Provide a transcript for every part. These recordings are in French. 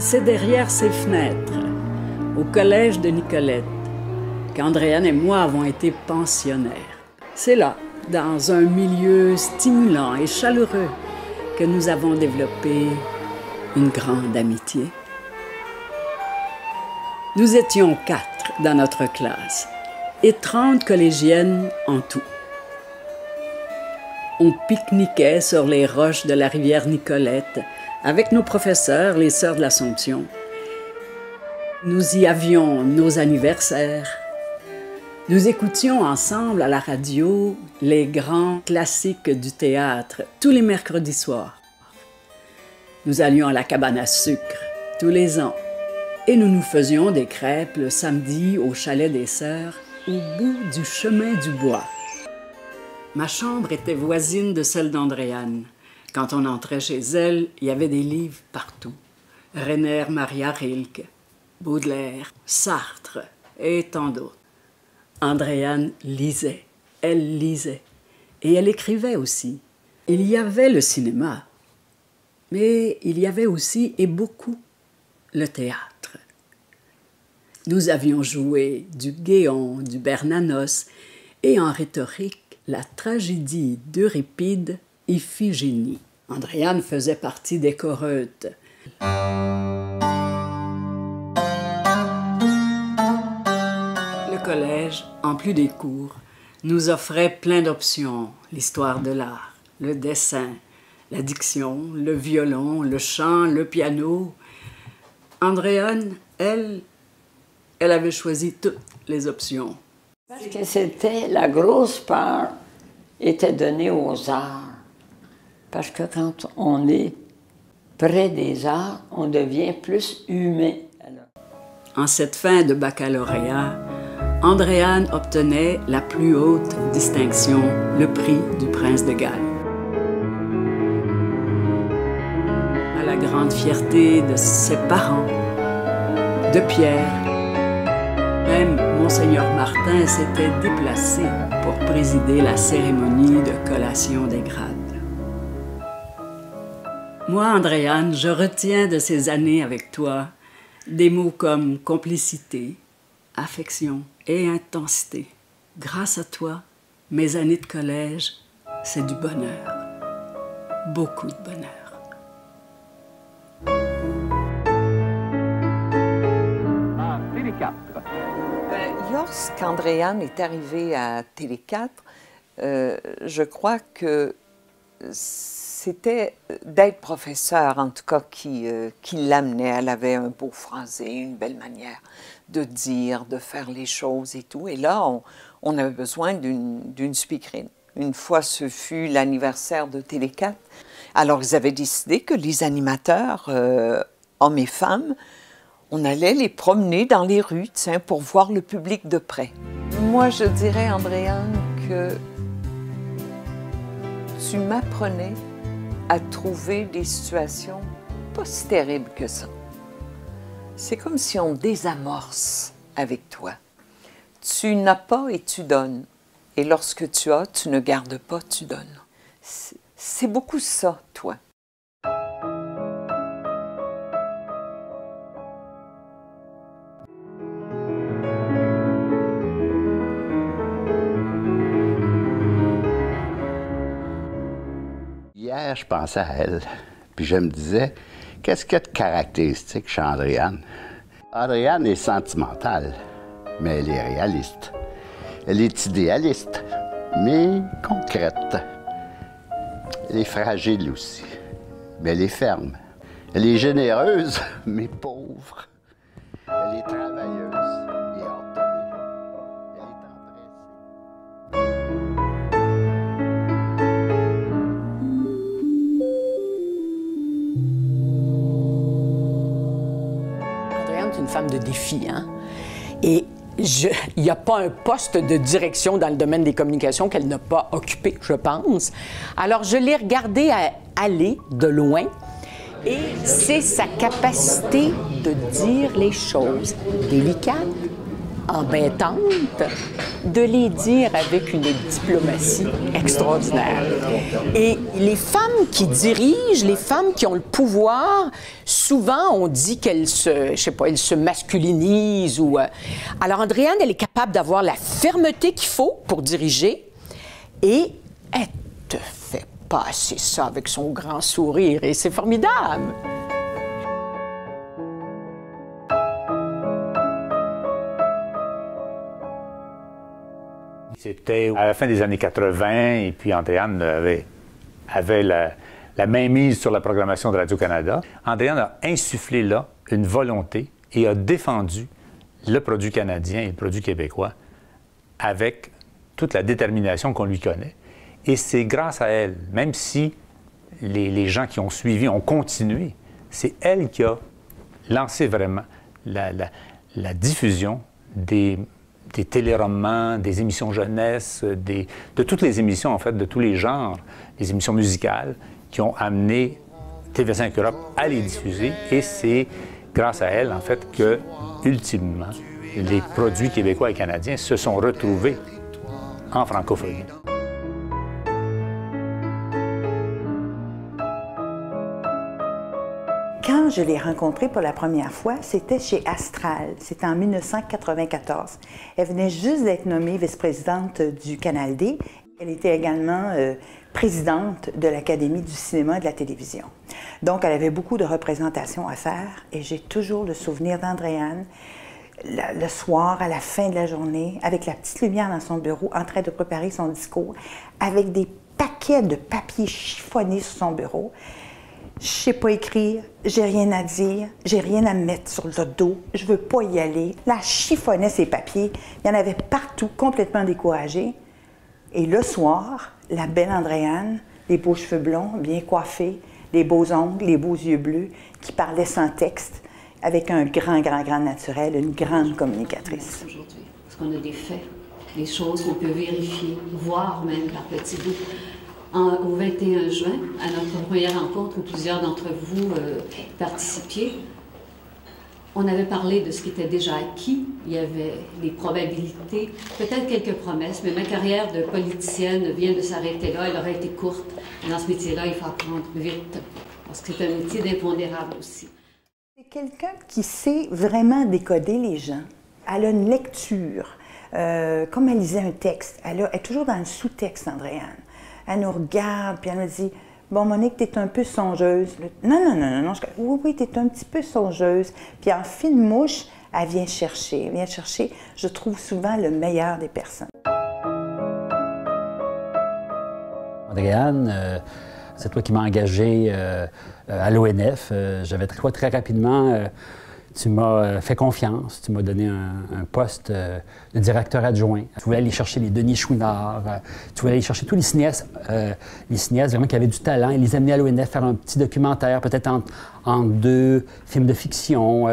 C'est derrière ces fenêtres, au collège de Nicolette, qu'Andréane et moi avons été pensionnaires. C'est là, dans un milieu stimulant et chaleureux, que nous avons développé une grande amitié. Nous étions 4 dans notre classe et 30 collégiennes en tout. On pique-niquait sur les roches de la rivière Nicolette avec nos professeurs, les Sœurs de l'Assomption. Nous y avions nos anniversaires. Nous écoutions ensemble à la radio les grands classiques du théâtre tous les mercredis soirs. Nous allions à la cabane à sucre tous les ans et nous nous faisions des crêpes le samedi au chalet des Sœurs au bout du chemin du bois. Ma chambre était voisine de celle d'Andréane. Quand on entrait chez elle, il y avait des livres partout. Rainer Maria Rilke, Baudelaire, Sartre et tant d'autres. Andréane lisait, elle lisait, et elle écrivait aussi. Il y avait le cinéma, mais il y avait aussi, et beaucoup, le théâtre. Nous avions joué du Géon, du Bernanos, et en rhétorique, la tragédie d'Euripide, Iphigénie. Andréane faisait partie des choreutes. Le collège, en plus des cours, nous offrait plein d'options. L'histoire de l'art, le dessin, la diction, le violon, le chant, le piano. Andréane, elle avait choisi toutes les options. Parce que c'était la grosse part était donnée aux arts. Parce que quand on est près des arts, on devient plus humain. En cette fin de baccalauréat, Andréane obtenait la plus haute distinction, le prix du Prince de Galles. À la grande fierté de ses parents, de Pierre, même Monseigneur Martin s'était déplacé pour présider la cérémonie de collation des grades. Moi, Andréane, je retiens de ces années avec toi des mots comme complicité, affection et intensité. Grâce à toi, mes années de collège, c'est du bonheur. Beaucoup de bonheur. Lorsqu'Andréane est arrivée à Télé 4, je crois que c'était d'être professeure, en tout cas, qui l'amenait. Elle avait un beau phrasé, une belle manière de dire, de faire les choses et tout. Et là, on avait besoin d'une speakerine. Une fois, ce fut l'anniversaire de Télé 4. Alors, ils avaient décidé que les animateurs, hommes et femmes, on allait les promener dans les rues, tiens, pour voir le public de près. Moi, je dirais, Andréane, que tu m'apprenais à trouver des situations pas si terribles que ça. C'est comme si on désamorce avec toi. Tu n'as pas et tu donnes. Et lorsque tu as, tu ne gardes pas, tu donnes. C'est beaucoup ça, toi. Hier, je pensais à elle, puis je me disais, qu'est-ce qu'il y a de caractéristique chez Andréane? Andréane est sentimentale, mais elle est réaliste. Elle est idéaliste, mais concrète. Elle est fragile aussi, mais elle est ferme. Elle est généreuse, mais pauvre. Elle est travailleuse et ordonnée. Elle est empressée. Andréane est une femme de défi, hein? Et il n'y a pas un poste de direction dans le domaine des communications qu'elle n'a pas occupé, je pense. Alors, je l'ai regardée aller de loin et c'est sa capacité de dire les choses délicates, embêtantes, de les dire avec une diplomatie extraordinaire. Et les femmes qui dirigent, les femmes qui ont le pouvoir, souvent souvent, on dit qu'elle se, je sais pas, elle se masculinise ou... Alors, Andréane, elle est capable d'avoir la fermeté qu'il faut pour diriger et elle te fait passer ça avec son grand sourire et c'est formidable. C'était à la fin des années 80 et puis Andréane avait la mainmise sur la programmation de Radio-Canada. Andréane a insufflé là une volonté et a défendu le produit canadien et le produit québécois avec toute la détermination qu'on lui connaît. Et c'est grâce à elle, même si les gens qui ont suivi ont continué, c'est elle qui a lancé vraiment la diffusion des téléromans, des émissions jeunesse, de toutes les émissions, en fait, de tous les genres, les émissions musicales qui ont amené TV5 Europe à les diffuser. Et c'est grâce à elle, en fait, que, ultimement, les produits québécois et canadiens se sont retrouvés en francophonie. Quand je l'ai rencontrée pour la première fois, c'était chez Astral. C'était en 1994. Elle venait juste d'être nommée vice-présidente du Canal D. Elle était également présidente de l'Académie du cinéma et de la télévision. Donc, elle avait beaucoup de représentations à faire et j'ai toujours le souvenir d'Andréane, le soir, à la fin de la journée, avec la petite lumière dans son bureau, en train de préparer son discours, avec des paquets de papier chiffonnés sur son bureau. Je sais pas écrire, j'ai rien à dire, j'ai rien à me mettre sur le dos, je veux pas y aller. Là, elle chiffonnait ses papiers, il y en avait partout, complètement découragée. Et le soir, la belle Andréane, les beaux cheveux blonds, bien coiffés, les beaux ongles, les beaux yeux bleus, qui parlait sans texte, avec un grand naturel, une grande communicatrice. Aujourd'hui, parce qu'on a des faits, des choses qu'on peut vérifier, voir même par petits bouts. Au 21 juin, à notre première rencontre où plusieurs d'entre vous participiez, on avait parlé de ce qui était déjà acquis. Il y avait les probabilités, peut-être quelques promesses, mais ma carrière de politicienne vient de s'arrêter là. Elle aurait été courte. Et dans ce métier-là, il faut apprendre vite, parce que c'est un métier d'impondérable aussi. C'est quelqu'un qui sait vraiment décoder les gens. Elle a une lecture. Comme elle lisait un texte, elle est toujours dans le sous-texte, Andréane. Elle nous regarde, puis elle nous dit « Bon, Monique, t'es un peu songeuse. » Non. Oui, t'es un petit peu songeuse. Puis en fine mouche, elle vient chercher, je trouve, souvent le meilleur des personnes. Andréane, c'est toi qui m'as engagé à l'ONF. J'avais très rapidement... Tu m'as fait confiance, tu m'as donné un poste de directeur adjoint. Tu voulais aller chercher les Denis Chouinard, tu voulais aller chercher tous les cinéastes vraiment qui avaient du talent et les amener à l'ONF faire un petit documentaire, peut-être en 2 films de fiction.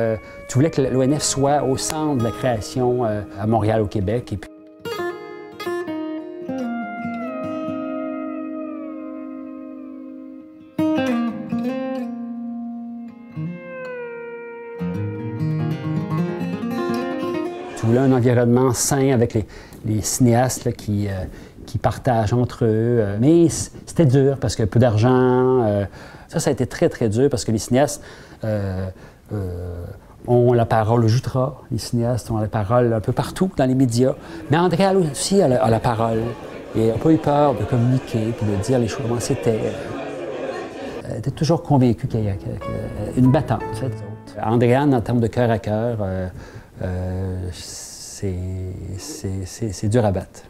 Tu voulais que l'ONF soit au centre de la création à Montréal, au Québec. Et puis... Tu voulais un environnement sain avec les cinéastes là, qui partagent entre eux. Mais c'était dur parce que peu d'argent. Ça a été très dur parce que les cinéastes ont la parole au Jutra. Les cinéastes ont la parole un peu partout dans les médias. Mais Andréane aussi a la parole. Et elle n'a pas eu peur de communiquer puis de dire les choses comment c'était. Elle était toujours convaincue qu'il y a une battante. Andréane, en termes de cœur à cœur, c'est dur à battre.